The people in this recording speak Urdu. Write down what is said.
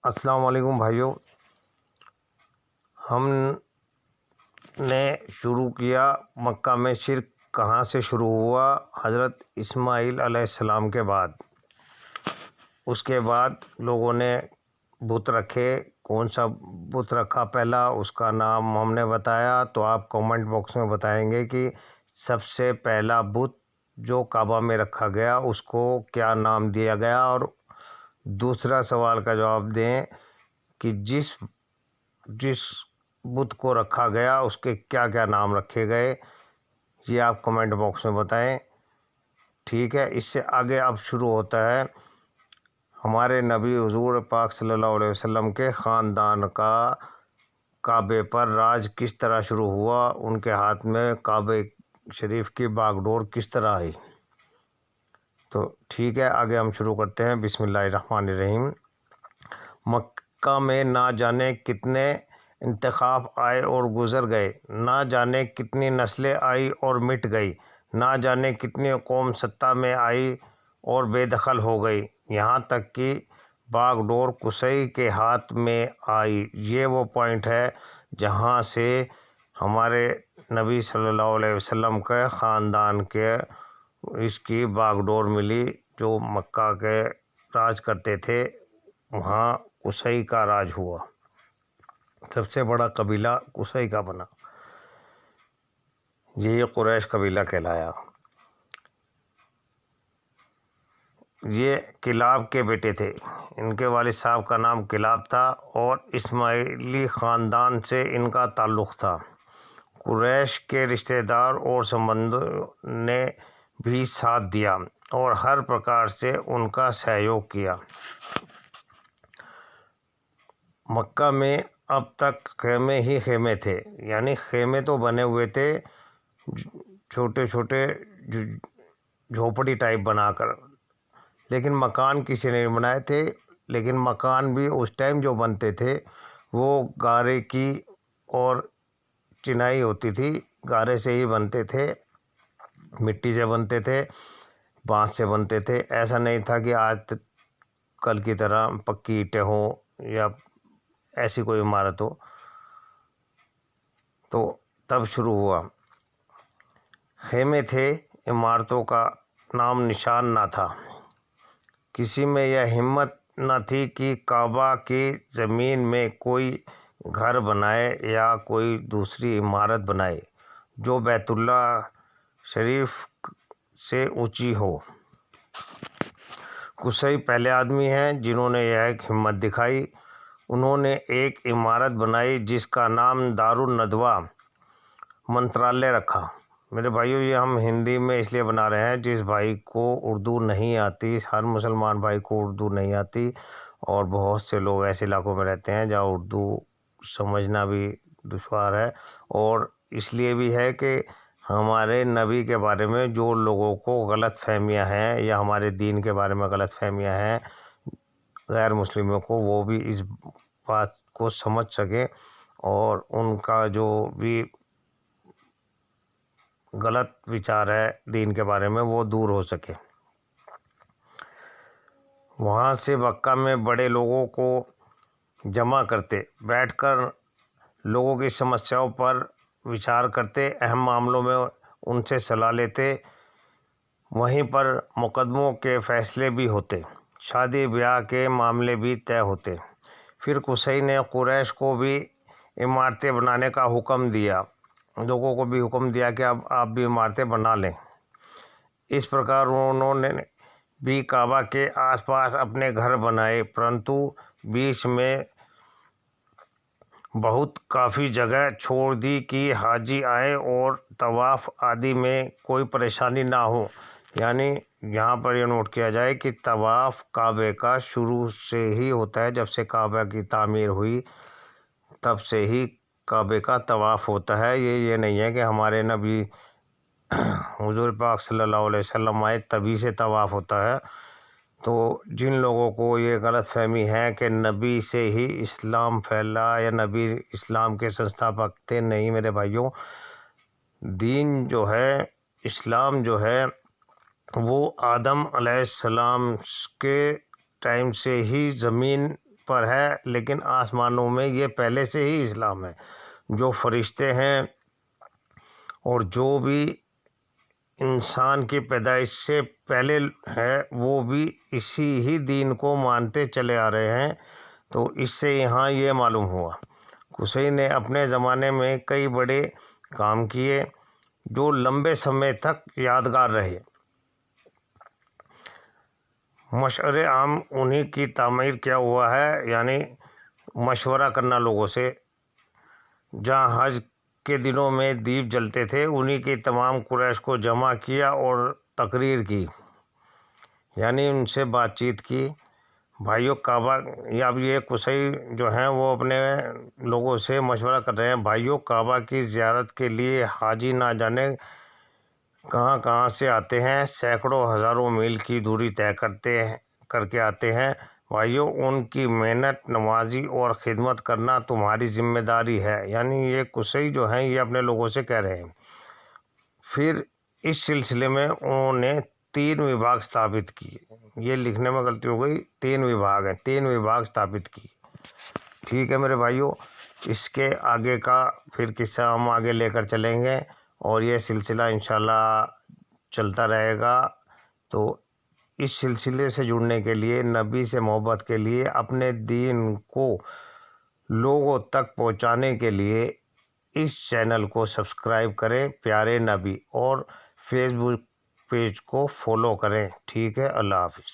السلام علیکم بھائیوں، ہم نے شروع کیا مکہ میں شرک کہاں سے شروع ہوا؟ حضرت اسماعیل علیہ السلام کے بعد۔ اس کے بعد لوگوں نے بت رکھے۔ کون سا بت رکھا پہلا، اس کا نام ہم نے بتایا، تو آپ کمنٹ باکس میں بتائیں گے کہ سب سے پہلا بت جو کعبہ میں رکھا گیا اس کو کیا نام دیا گیا، اور دوسرا سوال کا جواب دیں کہ جس بت کو رکھا گیا اس کے کیا کیا نام رکھے گئے، یہ آپ کمنٹ باکس میں بتائیں۔ ٹھیک ہے، اس سے آگے اب شروع ہوتا ہے ہمارے نبی حضور پاک صلی اللہ علیہ وسلم کے خاندان کا کعبے پر راج کس طرح شروع ہوا، ان کے ہاتھ میں کعبے شریف کی باغ ڈور کس طرح آئی۔ تو ٹھیک ہے، آگے ہم شروع کرتے ہیں۔ بسم اللہ الرحمن الرحیم۔ مکہ میں نہ جانے کتنے انتخاب آئے اور گزر گئے، نہ جانے کتنی نسلیں آئی اور مٹ گئی، نہ جانے کتنی قوم سطح میں آئی اور بے دخل ہو گئی، یہاں تک کہ باغ ڈور قصی کے ہاتھ میں آئی۔ یہ وہ پوائنٹ ہے جہاں سے ہمارے نبی صلی اللہ علیہ وسلم کے خاندان کے اس کی باغ ڈور ملی۔ جو مکہ کے راج کرتے تھے وہاں قصی کا راج ہوا، سب سے بڑا قبیلہ قصی کا بنا، یہ قریش قبیلہ کہلایا۔ یہ کلاب کے بیٹے تھے، ان کے والد صاحب کا نام کلاب تھا اور اسماعیلی خاندان سے ان کا تعلق تھا۔ قریش کے رشتہ دار اور سمندوں نے بھی ساتھ دیا اور ہر پرکار سے ان کا سہیوگ کیا۔ مکہ میں اب تک خیمے ہی خیمے تھے، یعنی خیمے تو بنے ہوئے تھے چھوٹے چھوٹے جھوپڑی ٹائپ بنا کر، لیکن مکان کسی نے بنائے تھے۔ لیکن مکان بھی اس ٹائم جو بنتے تھے وہ گارے کی اور چنائی ہوتی تھی، گارے سے ہی بنتے تھے، مٹی سے بنتے تھے، بانس سے بنتے تھے۔ ایسا نہیں تھا کہ آج کل کی طرح پکی اینٹیں ہوں یا ایسی کوئی عمارت ہو۔ تو تب شروع ہوا، خیمے تھے، عمارتوں کا نام نشان نہ تھا، کسی میں یہ ہمت نہ تھی کہ کعبہ کی زمین میں کوئی گھر بنائے یا کوئی دوسری عمارت بنائے جو بیت اللہ شریف سے اونچی ہو۔ قصی پہلے آدمی ہیں جنہوں نے یہ ایک ہمت دکھائی۔ انہوں نے ایک عمارت بنائی جس کا نام دار الندوہ منترالیہ رکھا۔ میرے بھائیوں، یہ ہم ہندی میں اس لیے بنا رہے ہیں، جس بھائی کو اردو نہیں آتی، ہر مسلمان بھائی کو اردو نہیں آتی، اور بہت سے لوگ ایسے علاقوں میں رہتے ہیں جہاں اردو سمجھنا بھی دشوار ہے، اور اس لیے بھی ہے کہ ہمارے نبی کے بارے میں جو لوگوں کو غلط فہمیاں ہیں یا ہمارے دین کے بارے میں غلط فہمیاں ہیں غیر مسلموں کو، وہ بھی اس بات کو سمجھ سکیں اور ان کا جو بھی غلط وچار ہے دین کے بارے میں وہ دور ہو سکے۔ وہاں سے مکہ میں بڑے لوگوں کو جمع کرتے، بیٹھ کر لوگوں کی سمسیاؤں پر وچار کرتے، اہم معاملوں میں ان سے صلاح لیتے، وہیں پر مقدموں کے فیصلے بھی ہوتے، شادی بیاہ کے معاملے بھی طے ہوتے۔ پھر قصی نے قریش کو بھی عمارتیں بنانے کا حکم دیا، لوگوں کو بھی حکم دیا کہ اب آپ بھی عمارتیں بنا لیں۔ اس پرکار انہوں نے بھی کعبہ کے آس پاس اپنے گھر بنائے، پرنتو بیچ میں بہت کافی جگہ چھوڑ دی کہ حاجی آئیں اور طواف آدی میں کوئی پریشانی نہ ہو۔ یعنی یہاں پر یہ نوٹ کیا جائے کہ طواف کعبے کا شروع سے ہی ہوتا ہے، جب سے کعبہ کی تعمیر ہوئی تب سے ہی کعبے کا طواف ہوتا ہے۔ یہ نہیں ہے کہ ہمارے نبی حضور پاک صلی اللہ علیہ وسلم آئے تبھی سے طواف ہوتا ہے۔ تو جن لوگوں کو یہ غلط فہمی ہے کہ نبی سے ہی اسلام پھیلا یا نبی اسلام کے سنستھاپک تھے، نہیں میرے بھائیوں، دین جو ہے، اسلام جو ہے، وہ آدم علیہ السلام کے ٹائم سے ہی زمین پر ہے، لیکن آسمانوں میں یہ پہلے سے ہی اسلام ہے۔ جو فرشتے ہیں اور جو بھی انسان کی پیدائش سے پہلے ہے وہ بھی اسی ہی دین کو مانتے چلے آ رہے ہیں۔ تو اس سے یہاں یہ معلوم ہوا قصی نے اپنے زمانے میں کئی بڑے کام کیے جو لمبے سمے تک یادگار رہے۔ مشعر عام انہی کی تعمیر کیا ہوا ہے، یعنی مشورہ کرنا لوگوں سے۔ جہاں حج کے دنوں میں دیپ جلتے تھے، انہی کی تمام قریش کو جمع کیا اور تقریر کی، یعنی ان سے بات چیت کی۔ بھائیو کعبہ، اب یہ قصی جو ہیں وہ اپنے لوگوں سے مشورہ کر رہے ہیں، بھائیو کعبہ کی زیارت کے لیے حاجی نہ جانے کہاں کہاں سے آتے ہیں، سینکڑوں ہزاروں میل کی دوری طے کر کے آتے ہیں۔ بھائیو، ان کی محنت نوازی اور خدمت کرنا تمہاری ذمہ داری ہے، یعنی یہ قصی جو ہیں یہ اپنے لوگوں سے کہہ رہے ہیں۔ پھر اس سلسلے میں انہوں نے 3 وبھاگ ثابت کیے، یہ لکھنے میں غلطی ہو گئی، 3 وبھاگ ہیں، 3 وبھاگ ثابت کیے۔ ٹھیک ہے میرے بھائیو، اس کے آگے کا پھر قصہ ہم آگے لے کر چلیں گے اور یہ سلسلہ انشاءاللہ چلتا رہے گا۔ تو اس سلسلے سے جڑنے کے لیے، نبی سے محبت کے لیے، اپنے دین کو لوگوں تک پہنچانے کے لیے اس چینل کو سبسکرائب کریں، پیارے نبی، اور فیس بک پیج کو فالو کریں۔ ٹھیک ہے، اللہ حافظ۔